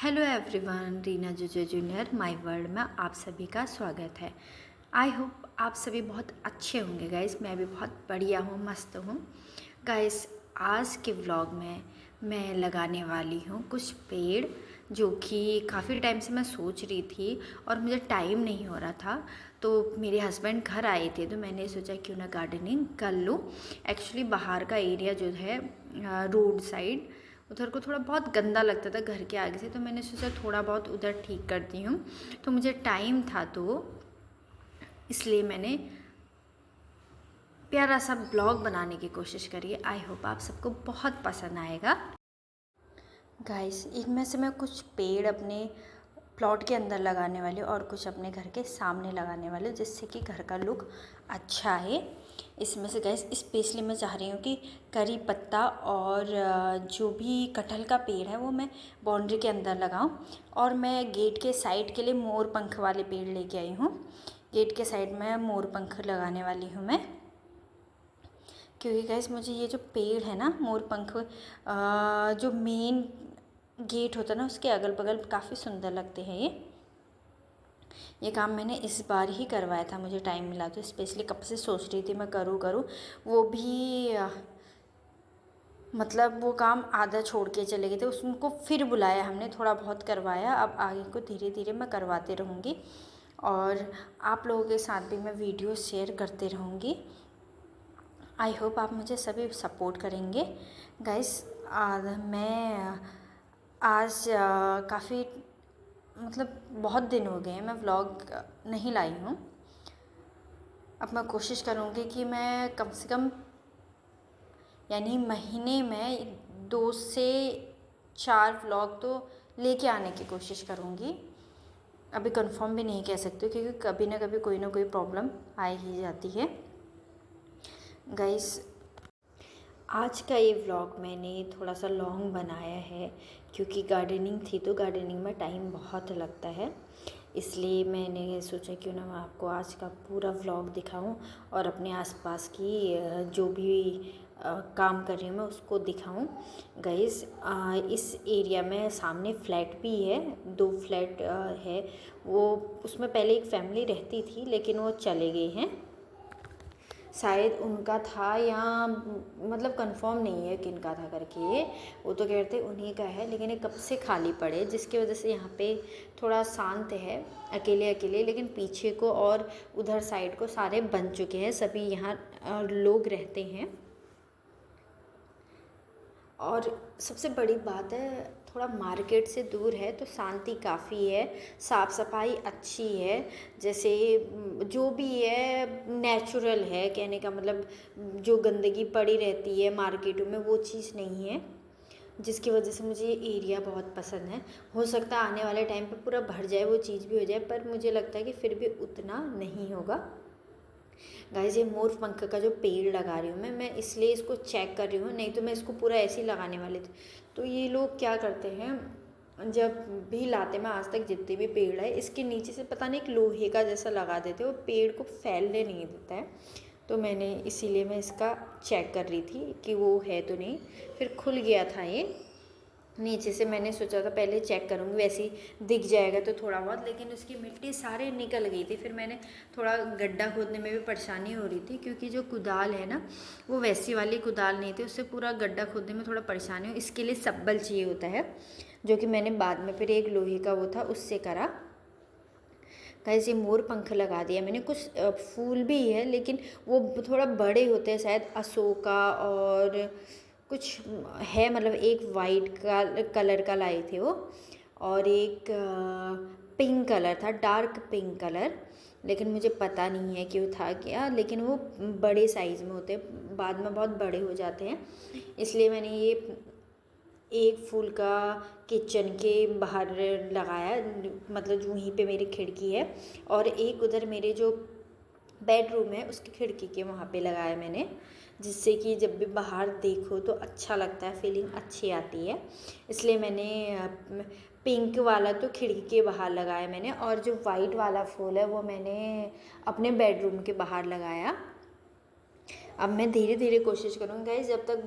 Hello everyone, Reena जुजो junior my world में आप सभी का स्वागत है। आई होप आप सभी बहुत अच्छे होंगे गाइस। मैं भी बहुत बढ़िया हूँ, मस्त हूँ गाइस। आज के व्लॉग में मैं लगाने वाली हूँ कुछ पेड़ जो कि काफ़ी टाइम से मैं सोच रही थी और मुझे टाइम नहीं हो रहा था। तो मेरे हस्बैंड घर आए थे तो मैंने सोचा क्यों ना गार्डनिंग कर लूँ। एक्चुअली बाहर का एरिया जो है रोड साइड, उधर को थोड़ा बहुत गंदा लगता था घर के आगे से, तो मैंने सोचा थोड़ा बहुत उधर ठीक करती हूँ। तो मुझे टाइम था तो इसलिए मैंने प्यारा सा ब्लॉग बनाने की कोशिश करी। आई होप आप सबको बहुत पसंद आएगा गाइस। इनमें से मैं कुछ पेड़ अपने प्लॉट के अंदर लगाने वाले और कुछ अपने घर के सामने लगाने वाले, जिससे कि घर का लुक अच्छा है। इसमें से गाइस स्पेशली मैं चाह रही हूँ कि करी पत्ता और जो भी कटहल का पेड़ है वो मैं बाउंड्री के अंदर लगाऊं। और मैं गेट के साइड के लिए मोर पंख वाले पेड़ लेके आई हूँ। गेट के साइड में मोर पंख लगाने वाली हूँ मैं, क्योंकि गाइस मुझे ये जो पेड़ है ना मोर पंख, जो मेन गेट होता है ना उसके अगल बगल काफ़ी सुंदर लगते हैं। ये काम मैंने इस बार ही करवाया था, मुझे टाइम मिला तो स्पेशली कब से सोच रही थी मैं करूँ वो भी मतलब वो काम आधा छोड़ के चले गए थे, उसको फिर बुलाया हमने, थोड़ा बहुत करवाया। अब आगे को धीरे धीरे मैं करवाते रहूँगी और आप लोगों के साथ भी मैं वीडियो शेयर करते रहूँगी। आई होप आप मुझे सभी सपोर्ट करेंगे गाइस। मैं आज काफ़ी मतलब बहुत दिन हो गए हैं मैं व्लॉग नहीं लाई हूँ। अब मैं कोशिश करूँगी कि मैं कम से कम यानी महीने में 2 से 4 व्लॉग तो लेके आने की कोशिश करूँगी। अभी कंफर्म भी नहीं कह सकती क्योंकि कभी ना कभी कोई ना कोई प्रॉब्लम आ ही जाती है गाइस। आज का ये व्लॉग मैंने थोड़ा सा लॉन्ग बनाया है क्योंकि गार्डनिंग थी, तो गार्डनिंग में टाइम बहुत लगता है, इसलिए मैंने सोचा क्यों ना मैं आपको आज का पूरा व्लॉग दिखाऊं और अपने आसपास की जो भी काम कर रही हूँ मैं उसको दिखाऊं गाइस। इस एरिया में सामने फ्लैट भी है, 2 फ्लैट है। वो उसमें पहले एक फैमिली रहती थी लेकिन वो चले गए हैं, शायद उनका था या मतलब कंफर्म नहीं है किन का था करके। वो तो कहते उन्हीं का है लेकिन ये कब से खाली पड़े, जिसकी वजह से यहाँ पे थोड़ा शांत है, अकेले अकेले। लेकिन पीछे को और उधर साइड को सारे बन चुके हैं, सभी यहाँ लोग रहते हैं। और सबसे बड़ी बात है थोड़ा मार्केट से दूर है तो शांति काफ़ी है, साफ़ सफाई अच्छी है, जैसे जो भी है नेचुरल है। कहने का मतलब जो गंदगी पड़ी रहती है मार्केटों में वो चीज़ नहीं है, जिसकी वजह से मुझे ये एरिया बहुत पसंद है। हो सकता है आने वाले टाइम पे पूरा भर जाए, वो चीज़ भी हो जाए, पर मुझे लगता है कि फिर भी उतना नहीं होगा गाइस। ये मोर पंख का जो पेड़ लगा रही हूँ मैं इसलिए इसको चेक कर रही हूँ, नहीं तो मैं इसको पूरा ऐसे ही लगाने वाले थे। तो ये लोग क्या करते हैं, जब भी लाते, मैं आज तक जितने भी पेड़ है इसके नीचे से पता नहीं एक लोहे का जैसा लगा देते, वो पेड़ को फैलने नहीं देता है। तो मैंने इसीलिए मैं इसका चेक कर रही थी कि वो है तो नहीं। फिर खुल गया था ये नीचे से, मैंने सोचा था पहले चेक करूँगी वैसे ही दिख जाएगा तो थोड़ा बहुत, लेकिन उसकी मिट्टी सारे निकल गई थी। फिर मैंने थोड़ा गड्ढा खोदने में भी परेशानी हो रही थी क्योंकि जो कुदाल है ना वो वैसी वाली कुदाल नहीं थी, उससे पूरा गड्ढा खोदने में थोड़ा परेशानी हो, इसके लिए सब्बल चाहिए होता है, जो कि मैंने बाद में फिर एक लोहे का वो था उससे करा। गाइस ये मोर पंख लगा दिया मैंने, कुछ फूल भी है लेकिन वो थोड़ा बड़े होते हैं, शायद अशोका और कुछ है, मतलब एक वाइट का कलर का लाए थे वो, और एक पिंक कलर था, डार्क पिंक कलर, लेकिन मुझे पता नहीं है कि वो था क्या। लेकिन वो बड़े साइज़ में होते हैं, बाद में बहुत बड़े हो जाते हैं, इसलिए मैंने ये एक फूल का किचन के बाहर लगाया, मतलब वहीं पे मेरी खिड़की है, और एक उधर मेरे जो बेडरूम है उसकी खिड़की के वहाँ पे लगाया मैंने, जिससे कि जब भी बाहर देखो तो अच्छा लगता है, फीलिंग अच्छी आती है। इसलिए मैंने पिंक वाला तो खिड़की के बाहर लगाया मैंने, और जो वाइट वाला फूल है वो मैंने अपने बेडरूम के बाहर लगाया। अब मैं धीरे धीरे कोशिश करूँगी गाइस, जब तक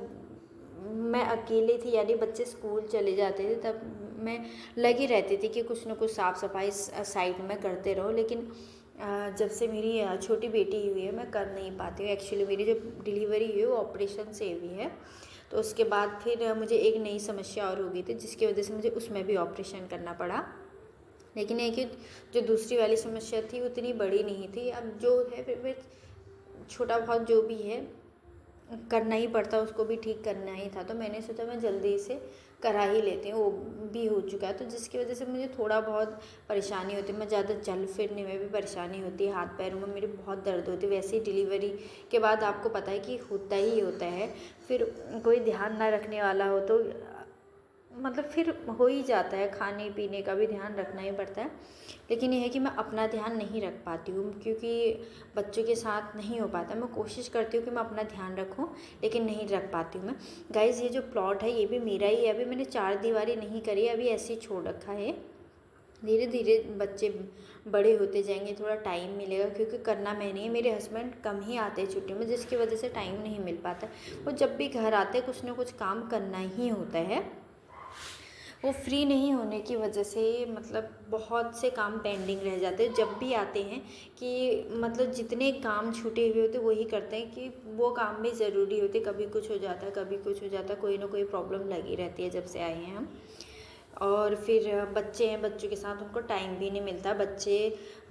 मैं अकेली थी यानी बच्चे स्कूल चले जाते थे तब मैं लगी रहती थी कि कुछ ना कुछ साफ़ सफाई साइड में करते रहो, लेकिन जब से मेरी छोटी बेटी हुई है मैं कर नहीं पाती हूँ। एक्चुअली मेरी जो डिलीवरी हुई है वो ऑपरेशन से हुई है, तो उसके बाद फिर मुझे एक नई समस्या और हो गई थी, जिसकी वजह से मुझे उसमें भी ऑपरेशन करना पड़ा। लेकिन ये कि जो दूसरी वाली समस्या थी उतनी बड़ी नहीं थी। अब जो है फिर छोटा बहुत जो भी है करना ही पड़ता, उसको भी ठीक करना ही था, तो मैंने सोचा मैं जल्दी से करा ही लेती हूँ। वो भी हो चुका है, तो जिसकी वजह से मुझे थोड़ा बहुत परेशानी होती है। मैं ज़्यादा चल फिरने में भी परेशानी होती है, हाथ पैरों में मेरे बहुत दर्द होती है। वैसे ही डिलीवरी के बाद आपको पता है कि होता ही होता है, फिर कोई ध्यान ना रखने वाला हो तो मतलब फिर हो ही जाता है। खाने पीने का भी ध्यान रखना ही पड़ता है, लेकिन यह है कि मैं अपना ध्यान नहीं रख पाती हूँ, क्योंकि बच्चों के साथ नहीं हो पाता। मैं कोशिश करती हूँ कि मैं अपना ध्यान रखूँ, लेकिन नहीं रख पाती हूँ मैं। गाइज़, ये जो प्लॉट है ये भी मेरा ही है। अभी मैंने 4 दीवारी नहीं करी, अभी ऐसे ही छोड़ रखा है। धीरे धीरे बच्चे बड़े होते जाएंगे, थोड़ा टाइम मिलेगा, क्योंकि करना मैंने ही, मेरे हस्बैंड कम ही आते हैं छुट्टी में, जिसकी वजह से टाइम नहीं मिल पाता। वो जब भी घर आते हैं कुछ ना कुछ काम करना ही होता है। वो फ्री नहीं होने की वजह से मतलब बहुत से काम पेंडिंग रह जाते हैं। जब भी आते हैं कि मतलब जितने काम छूटे हुए होते वही करते हैं, कि वो काम भी ज़रूरी होते। कभी कुछ हो जाता है, कभी कुछ हो जाता है, कोई ना कोई प्रॉब्लम लगी रहती है जब से आए हैं हम। और फिर बच्चे हैं, बच्चों के साथ उनको टाइम भी नहीं मिलता। बच्चे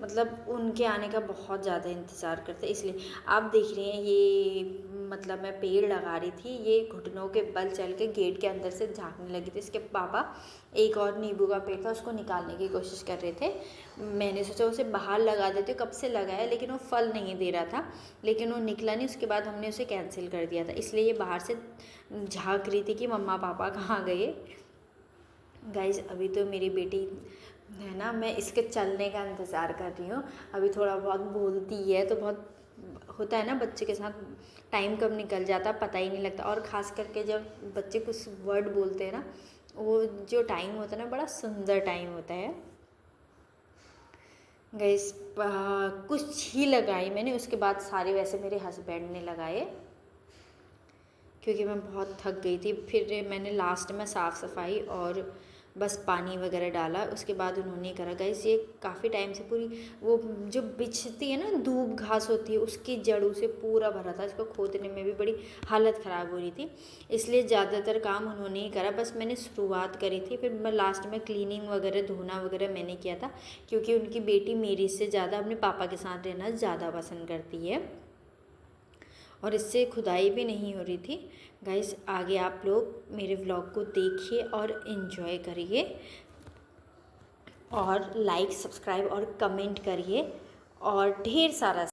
मतलब उनके आने का बहुत ज़्यादा इंतज़ार करते हैं, इसलिए आप देख रही हैं ये मतलब मैं पेड़ लगा रही थी, ये घुटनों के बल चल के गेट के अंदर से झाँकने लगी थी। इसके पापा एक और नींबू का पेड़ था, उसको निकालने की कोशिश कर रहे थे। मैंने सोचा उसे बाहर लगा देते, कब से लगाया, लेकिन वो फल नहीं दे रहा था, लेकिन वो निकला नहीं। उसके बाद हमने उसे कैंसिल कर दिया था, इसलिए ये बाहर से झाँक रही थी कि मम्मा पापा कहाँ गए। गाइज, अभी तो मेरी बेटी है ना, मैं इसके चलने का इंतज़ार कर रही हूँ। अभी थोड़ा बहुत बोलती है, तो बहुत होता है ना बच्चे के साथ टाइम कब निकल जाता पता ही नहीं लगता। और ख़ास करके जब बच्चे कुछ वर्ड बोलते हैं ना, वो जो टाइम होता है ना, बड़ा सुंदर टाइम होता है। गाइस, कुछ ही लगाई मैंने, उसके बाद सारे वैसे मेरे हस्बैंड ने लगाए, क्योंकि मैं बहुत थक गई थी। फिर मैंने लास्ट में साफ़ सफाई और बस पानी वगैरह डाला, उसके बाद उन्होंने करा। गाइस, ये काफ़ी टाइम से पूरी वो जो बिछती है ना दूब घास होती है, उसकी जड़ों से पूरा भरा था। इसको खोदने में भी बड़ी हालत ख़राब हो रही थी, इसलिए ज़्यादातर काम उन्होंने ही करा। बस मैंने शुरुआत करी थी, फिर मैं लास्ट में क्लीनिंग वगैरह धोना वगैरह मैंने किया था, क्योंकि उनकी बेटी मेरे से ज़्यादा अपने पापा के साथ रहना ज़्यादा पसंद करती है, और इससे खुदाई भी नहीं हो रही थी। गाइस, आगे आप लोग मेरे व्लॉग को देखिए और इन्जॉय करिए, और लाइक सब्सक्राइब और कमेंट करिए, और ढेर सारा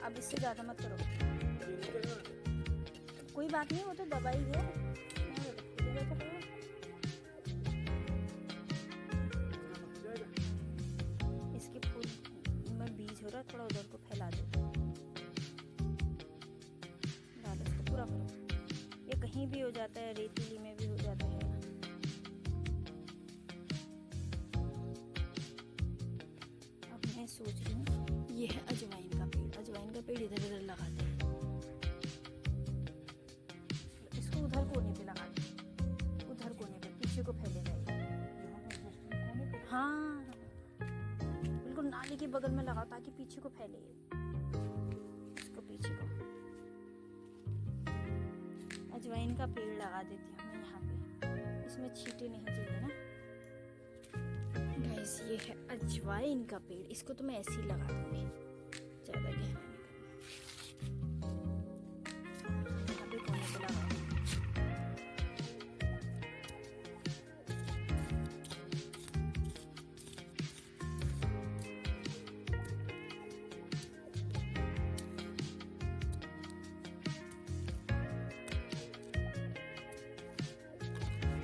अब इससे ज़्यादा मत करो। ये नहीं करेगा। कोई बात नहीं, वो तो दवाई है। मैं खुलेगा तो करो। हो जाएगा। इसके फूल में बीज हो रहा, थोड़ा उधर को फैला दो। डालो इसको पूरा करो। ये कहीं भी हो जाता है, रेतीली में भी हो जाता है। अब मैं सोच रही हूँ, ये है अजवाइन का पेड़। अजवाइन का पेड़ इधर इधर लगाते हैं। इसको उधर कोने पे लगा दो, उधर कोने पे, पीछे को फैलेगा ये। यहाँ पर कोने पे। हाँ, बिल्कुल नाली के बगल में लगाओ ताकि पीछे को फैले ये। इसको पीछे को अजवाइन का पेड़ लगा देती हूँ मैं यहाँ पे। इसमें छींटे नहीं चाहिए ना गाइस। ये है अजवाइन का पेड़। इसको तो मैं ऐसे ही लगा दूंगी, ज़्यादा गहरा नहीं करना। यहाँ पे कोने पे लगा दूंगी।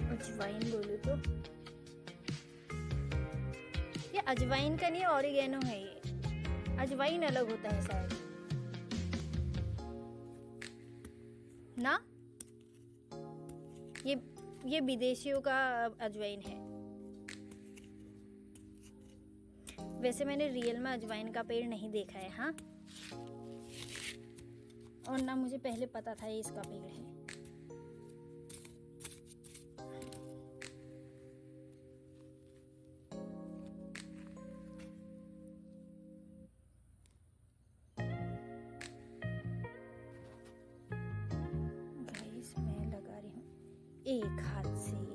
अजवाइन बोलो तो ये अजवाइन का नहीं, ऑरिगेनो है ये। अजवाइन अलग होता है शायद ना। ये विदेशियों का अजवाइन है। वैसे मैंने रियल में अजवाइन का पेड़ नहीं देखा है, हाँ, और ना मुझे पहले पता था ये इसका पेड़ है। गाइस मैं लगा रही हूँ एक हाथ से।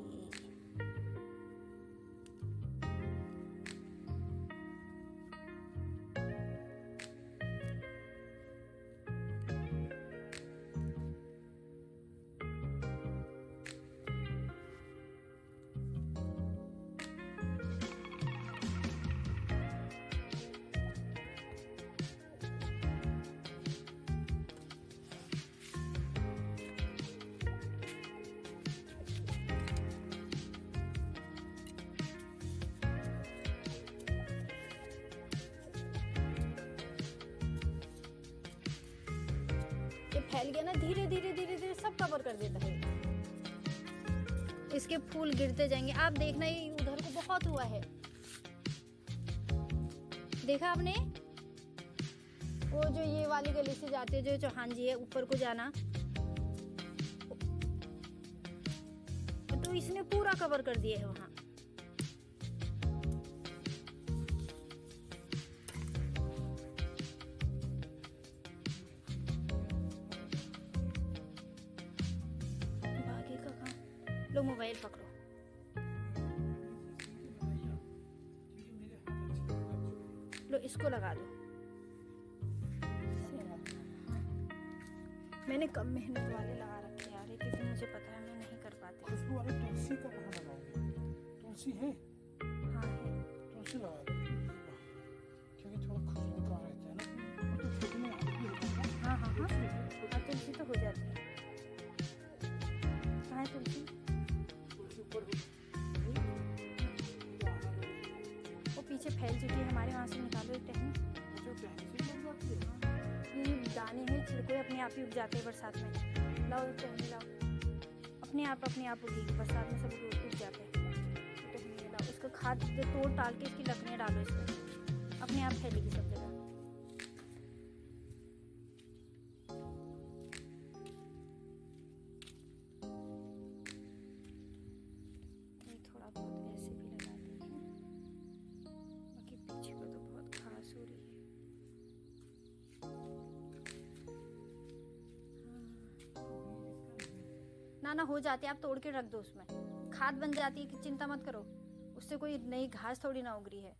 फैल गया ना, धीरे धीरे धीरे धीरे सब कवर कर देता है। इसके फूल गिरते जाएंगे। आप देखना, ये उधर को बहुत हुआ है, देखा आपने? वो जो ये वाली गली से जाती है, जो चौहान जी है, ऊपर को जाना, तो इसने पूरा कवर कर दिया है वहां। लो मोबाइल पकड़ो। लो इसको लगा दो। मैंने कम मेहनत वाले लगा रखे यार, क्योंकि मुझे पता है मैं नहीं कर पाती। खुशबू वाले तुलसी का कहाँ लगाओगे? तुलसी है? हाँ है। तुलसी लगा दो, क्योंकि थोड़ा खुशबू का रहता है ना। तो छोटे में भी होता है ना। हाँ हाँ हाँ हाँ, तुलसी तो हो जाती है। कहाँ है तुलसी? वो पीछे फैल चुकी है हमारे, वहाँ से निकालो एक टहनी। ये दाने हैं, छिड़कों अपने आप ही उग जाते हैं बरसात में। लाओ एक टहनी लाओ, अपने आप उगेगी बरसात में, सब उग जाते हैं। टहनी लाओ, उसका खाद तोड़ टाल के इसकी लकड़ियाँ डालो इसमें, अपने आप फैलेगी सब जगह। थोड़ा बहुत ऐसे भी लगाते हैं, बाकी पीछे को तो बहुत घास हो रही है। ना हो जाती है, आप तोड़ के रख दो, उसमें खाद बन जाती है, कि चिंता मत करो, उससे कोई नई घास थोड़ी ना उग रही है।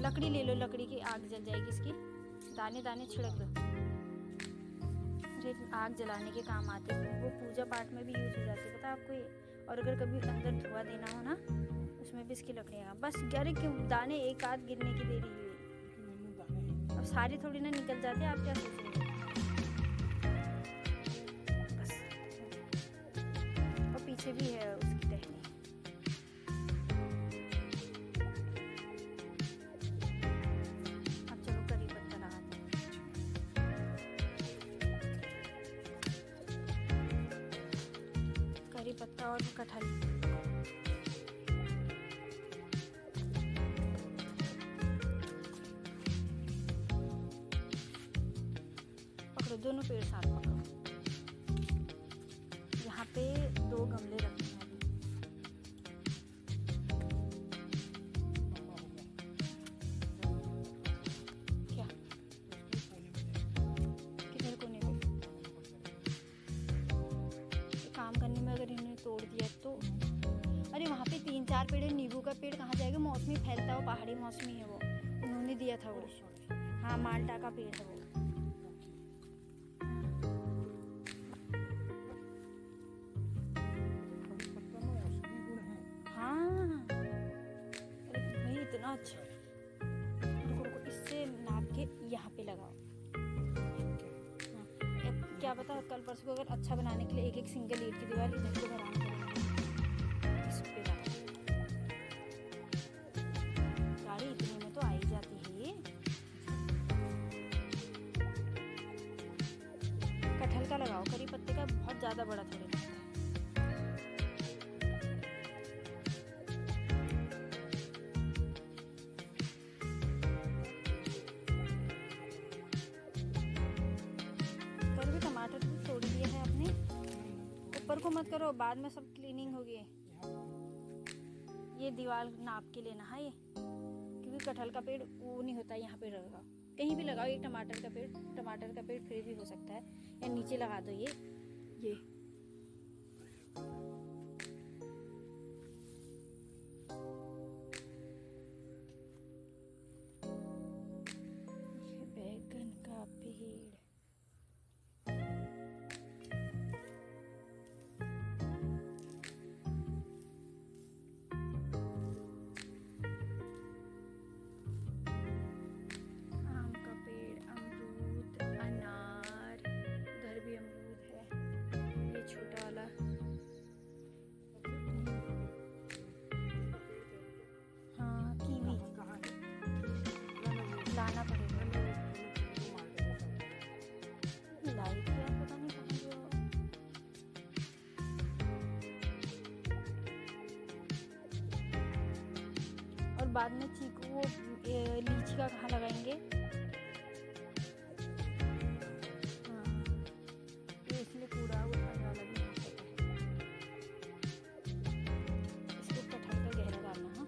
लकड़ी ले लो, लकड़ी की आग जल जाएगी इसकी, दाने दाने छिड़क दो। आग जलाने के काम आते हैं, वो पूजा पाठ में भी यूज हो जाती है, पता है आपको ये। और अगर कभी अंदर धुआं देना हो ना, उसमें भी इसकी लकड़ियाँ बस अरे क्यों दाने एक आध गिरने की देरी हुई। क्योंकि मैंने दाने हैं। अब सारी थोड़ी ना निकल जाते, आप क्या सोच रहे हो? बस। और पीछे भी है उसकी टहनी। अब चलो करी पत्ता लगाते हैं। करी पत्ता और कटहल। पकड़ो, दोनों पेड़ साथ पकड़ो। यहाँ पे 2 गमले रखे हैं अभी। लंबा हो गया। क्या? उसके कोने में जाएगा। किधर कोने पे? ये काम करने में अगर इन्होंने तोड़ दिया तो। अरे वहाँ पे 3-4 पेड़ है, नींबू का पेड़ कहाँ जाएगा? मौसमी फैलता हो, पहाड़ी मौसमी है वो, उन्होंने दिया था वो। हाँ, माल्टा का पेड़ है वो। हाँ, अरे भाई इतना अच्छा। रुको रुको, इससे नाप के यहाँ पे लगाओ। हाँ, अब क्या पता कल परसों को अगर अच्छा बनाने के लिए एक सिंगल ईंट की दीवार इधर को भराम करेंगे, इस पे लगाओ। गाड़ी इतने में तो आ ही जाती है ये। कटहल का लगाओ, करी पत्ते का बहुत ज़्यादा बड़ा थोड़ी लगता है। कल भी टमाटर भी तोड़ दिए है आपने। ऊपर को मत करो, बाद में सब क्लीनिंग होगी। ये दीवार नाप के लेना है ये, क्योंकि कटहल का पेड़ वो नहीं होता। यहाँ पे लगाओ, कहीं भी लगाओ। ये टमाटर का पेड़ फिर भी हो सकता है, या नीचे लगा दो ये। बैगन का पेड़। आम का पेड़, अमरूद, अनार, उधर भी अमरूद है। ये छोटा वाला। हाँ, कीवी कहाँ है? लाना पड़ेगा। लाइट है, पता नहीं कहाँ गया। और बाद में चीकू वो लीची का कहाँ लगाएंगे? हाँ, तो इसलिए कूड़ा उठाने वाला भी यहाँ पे है। इसको कटहल का गहरा डालना। हाँ,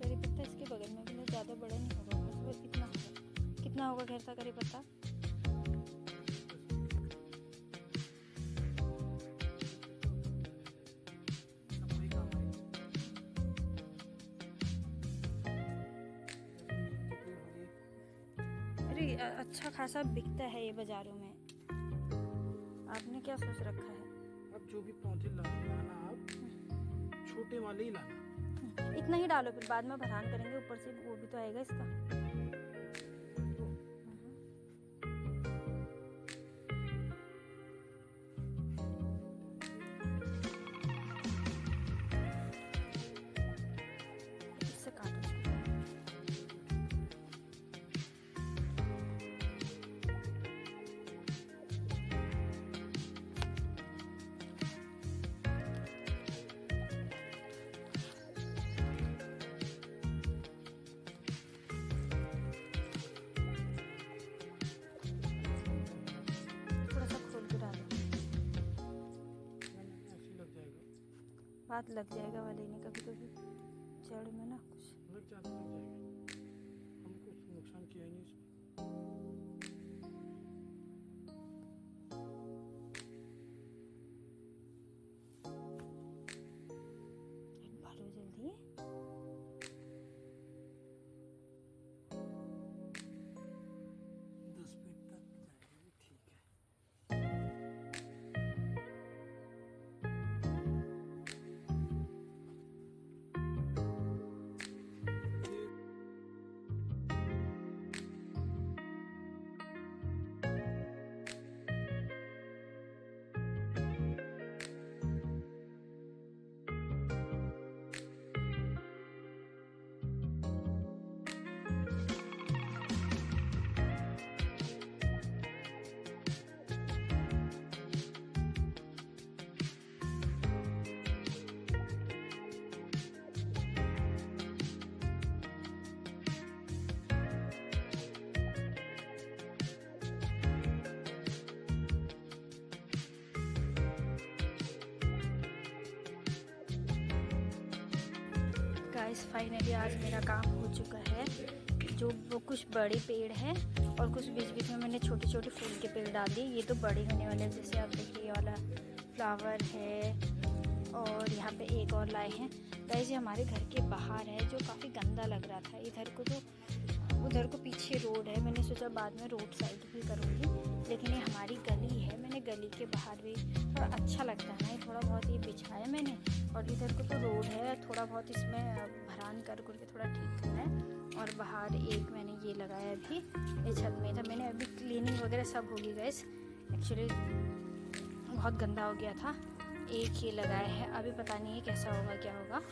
करी पत्ता इसके बगल में भी नहीं, ज़्यादा बड़ा नहीं होगा, बस इतना होगा। कितना होगा घेरता करी पत्ता? अरे अच्छा खासा बिकता है ये बाजारों में। आपने क्या सोच रखा है? अब जो भी पौधे लाना आप छोटे वाले ही लाना। इतना ही डालो, फिर बाद में भरान करेंगे, ऊपर से वो भी तो आएगा इसका। इससे काटो इसको। थोड़ा सा खोल के डालो। ऐसे लग जाएगा। बात लग जाएगा वाले ने, कभी कभी जड़ में ना कुछ। लग जाएगा। हमने कुछ नुकसान किया ही नहीं उसमें। भरो जल्दी। गाइस फाइनली आज मेरा काम हो चुका है। जो वो कुछ बड़े पेड़ हैं और कुछ बीच बीच में मैंने छोटे छोटे फूल के पेड़ डाल दिए। ये तो बड़े होने वाले हैं, जैसे आप देखिए ये वाला फ्लावर है और यहाँ पे एक और लाए हैं। गाइस ये हमारे घर के बाहर है जो काफ़ी गंदा लग रहा था। इधर को तो उधर को पीछे रोड है, मैंने सोचा बाद में रोड साइड भी करूँगी, लेकिन ये हमारी गली है। मैंने गली के बाहर भी थोड़ा अच्छा लगता है ना, ये थोड़ा बहुत ये बिछाया मैंने। और इधर को तो रोड है, थोड़ा बहुत इसमें भरान कर के थोड़ा ठीक करना है। और बाहर एक मैंने ये लगाया अभी, ये छत में था। मैंने अभी क्लीनिंग वगैरह सब होगी गाइस, एक्चुअली बहुत गंदा हो गया था। एक ये लगाया है, अभी पता नहीं है कैसा होगा क्या होगा।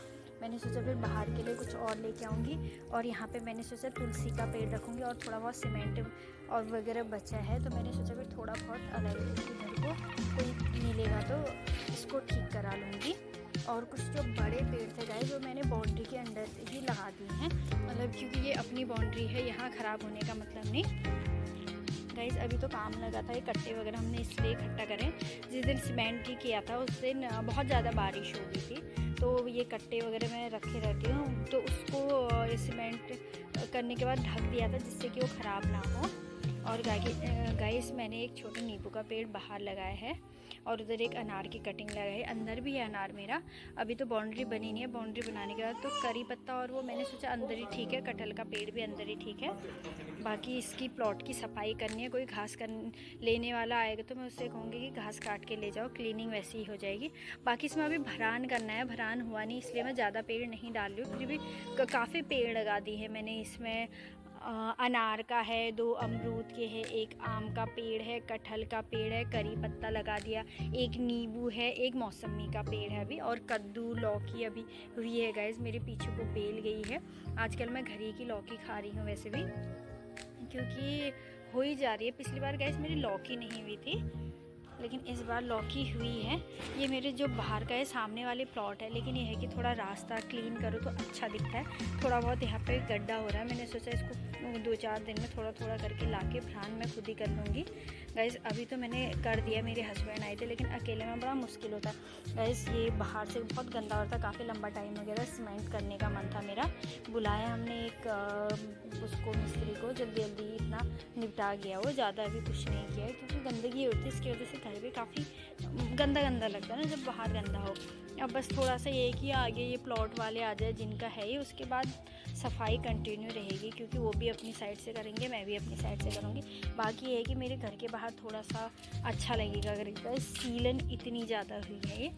मैंने सोचा फिर बाहर के लिए कुछ और लेके आऊँगी। और यहाँ पे मैंने सोचा तुलसी का पेड़ रखूँगी और थोड़ा बहुत सीमेंट और वगैरह बचा है, तो मैंने सोचा फिर थोड़ा बहुत अलग इधर को कोई मिलेगा तो इसको ठीक करा लूँगी। और कुछ जो बड़े पेड़ थे गाइस वो मैंने बाउंड्री के अंदर ही लगा दिए हैं, मतलब क्योंकि ये अपनी बाउंड्री है, यहाँ ख़राब होने का मतलब नहीं। गाइस अभी तो काम लगा था, ये कट्टे वगैरह हमने इसलिए इकट्ठा करें। जिस दिन सीमेंट ही किया था उस दिन बहुत ज़्यादा बारिश हो गई थी, तो ये कट्टे वगैरह मैं रखे रहती हूँ, तो उसको सीमेंट करने के बाद ढक दिया था जिससे कि वो ख़राब ना हो। और गाइस मैंने एक छोटे नींबू का पेड़ बाहर लगाया है और उधर एक अनार की कटिंग लगाई है। अंदर भी है अनार मेरा, अभी तो बाउंड्री बनी नहीं है। बाउंड्री बनाने के बाद तो करी पत्ता और वो मैंने सोचा अंदर ही ठीक है, कटहल का पेड़ भी अंदर ही ठीक है। बाकी इसकी प्लॉट की सफाई करनी है। कोई घास लेने वाला आएगा तो मैं उससे कहूँगी कि घास काट के ले जाओ, क्लीनिंग वैसी ही हो जाएगी। बाकी इसमें अभी भरान करना है, भरान हुआ नहीं इसलिए मैं ज़्यादा पेड़ नहीं डाल रही हूँ। फिर भी काफ़ी पेड़ लगा दी है मैंने इसमें। अनार का है, 2 अमरूद के है, एक आम का पेड़ है, कटहल का पेड़ है, करी पत्ता लगा दिया, एक नींबू है, एक मौसमी का पेड़ है अभी, और कद्दू लौकी अभी हुई है गाइस। मेरे पीछे को बेल गई है। आजकल मैं घर ही की लौकी खा रही हूँ वैसे भी, क्योंकि हो ही जा रही है। पिछली बार गाइस मेरी लौकी नहीं हुई थी, लेकिन इस बार लौकी हुई है। ये मेरे जो बाहर का है सामने वाले प्लॉट है, लेकिन ये है कि थोड़ा रास्ता क्लीन करो तो अच्छा दिखता है। थोड़ा बहुत यहाँ पे गड्ढा हो रहा है, मैंने सोचा इसको 2-4 दिन में थोड़ा थोड़ा करके लाके भरान मैं खुद ही कर लूँगी। गाइस अभी तो मैंने कर दिया, मेरे हस्बैंड आए थे, लेकिन अकेले में बड़ा मुश्किल होता है। गाइस ये बाहर से बहुत गंदा होता है, काफ़ी लंबा टाइम वगैरह सीमेंट करने का मन था मेरा। बुलाया हमने एक उसको मिस्त्री को, जल्दी जल्दी इतना निपटा गया वो, ज़्यादा अभी कुछ नहीं किया है, क्योंकि गंदगी होती है इसकी वजह से घर भी काफ़ी गंदा गंदा लगता है ना जब बाहर गंदा हो। अब बस थोड़ा सा ये कि आगे ये प्लॉट वाले आ जाए जिनका है ये, उसके बाद सफाई कंटिन्यू रहेगी, क्योंकि वो भी अपनी साइड से करेंगे, मैं भी अपनी साइड से करूँगी। बाकी ये है कि मेरे घर के बाहर थोड़ा सा अच्छा लगेगा अगर सीलन इतनी ज़्यादा हुई है ये,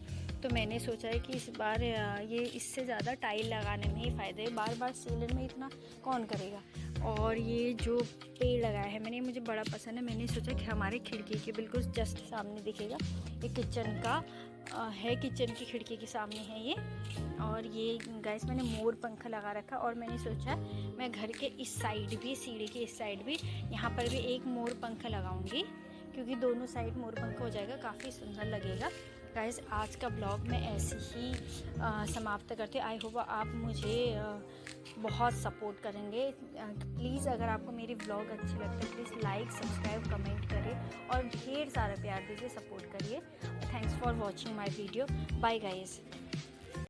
तो मैंने सोचा है कि इस बार ये इससे ज़्यादा टाइल लगाने में ही फ़ायदा है, बार बार सीलन में इतना कौन करेगा। और ये जो पेड़ लगाया है मैंने, मुझे बड़ा पसंद है। मैंने सोचा कि हमारे खिड़की के बिल्कुल जस्ट सामने दिखेगा, ये किचन का है, किचन की खिड़की के सामने है ये। और ये गाइस मैंने मोर पंख लगा रखा, और मैंने सोचा मैं घर के इस साइड भी, सीढ़ी के इस साइड भी, यहाँ पर भी एक मोर पंख लगाऊंगी, क्योंकि दोनों साइड मोर पंख हो जाएगा, काफ़ी सुंदर लगेगा। गाइस आज का ब्लॉग मैं ऐसे ही समाप्त करते। आई होप आप मुझे बहुत सपोर्ट करेंगे। प्लीज़ अगर आपको मेरे ब्लॉग अच्छे लगते हैं प्लीज़ लाइक, सब्सक्राइब, कमेंट करें और ढेर सारा प्यार दीजिए, सपोर्ट करिए। Thanks for watching my video. Bye guys.